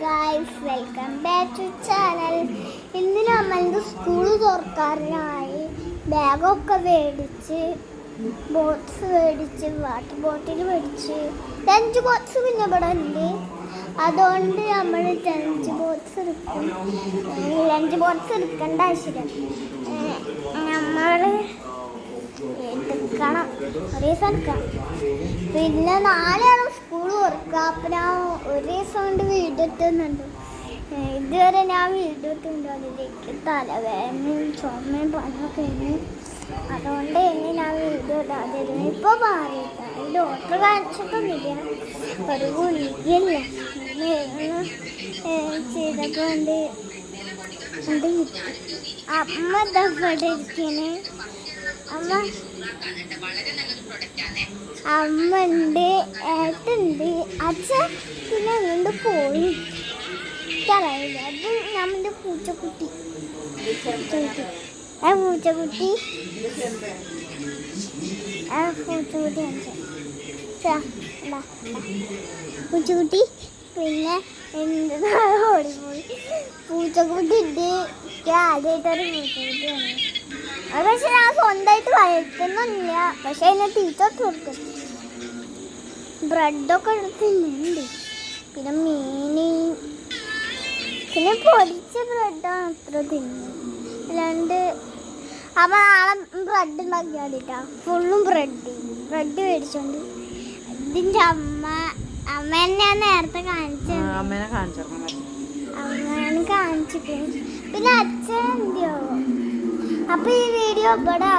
Guys welcome back to channel. ഇന്ന് നമ്മൾക്ക് school തുറക്കാനായി ബാഗൊക്കെ മേടിച്ച്, ബോക്സ് മേടിച്ച്, വാട്ടർ ബോട്ടിൽ മേടിച്ച്, ലഞ്ച് ബോക്സ് പിന്നെ ഇവിടെ ഉണ്ട്. അതുകൊണ്ട് നമ്മൾ ലഞ്ച് ബോക്സ് എടുക്കേണ്ട ആവശ്യമില്ല. നമ്മൾ എടുക്കണം, ഒരു ദിവസം എടുക്കണം. പിന്നെ നാളെയാണ് സ്കൂൾ തുറക്കുക. അപ്പം ഞാൻ ഒരു ദിവസം കൊണ്ട് വീഡിയോ ഇട്ടുന്നുണ്ട്. ഇതുവരെ ഞാൻ വീഡിയോ ഇട്ടുണ്ട്. അതിലേക്ക് തലവേദനയും ചുമയും പനിയൊക്കെ ആയിരുന്നു. അതുകൊണ്ട് തന്നെ ഞാൻ വീഡിയോ ഇടാതിരുന്നു. ഇപ്പോൾ മാറിയില്ല. ഡോക്ടർ കാണിച്ചിട്ടൊന്നുമില്ല, ഒരു ഗുളികയില്ല ചെയ്തപ്പോൾ അമ്മ ഇവിടെ ഇരിക്കണേ. അമ്മ ഉണ്ട്, ഏട്ടുണ്ട്, അച്ഛൻ പിന്നെ അങ്ങോട്ട് പോയി. അറിയില്ല. അത് നമ്മുടെ പൂച്ചക്കുട്ടി പൂച്ചക്കുട്ടി പൂച്ചക്കുട്ടി പിന്നെ എന്താ ഓടിപ്പോയി. പൂച്ചക്കുട്ടി ഉണ്ട്. ആദ്യമായിട്ടൊരു പൂച്ചക്കുട്ടിയാണ്. അത് പക്ഷെ ഞാൻ സ്വന്തമായിട്ട് വളർത്തുന്നില്ല. പക്ഷെ അതിനെ ടീച്ചർ കൊടുക്കും. ബ്രെഡൊക്കെ എടുത്തിട്ടുണ്ട്. പിന്നെ മീന്, പിന്നെ പൊരിച്ച ബ്രെഡാണ് അത്ര തിന്നു. അല്ലാണ്ട് അപ്പം നാളെ ബ്രെഡ് ഉണ്ടാക്കി മതിട്ടാ. ഫുള്ളും ബ്രെഡ് മേടിച്ചോണ്ട്. ഇതിൻ്റെ അമ്മേനെ ഞാൻ നേരത്തെ അമ്മേനെ കാണിച്ചിട്ട് പിന്നെ അച്ഛൻ എന്തിയോ. അപ്പൊ ഈ വീഡിയോ ഇവിടെ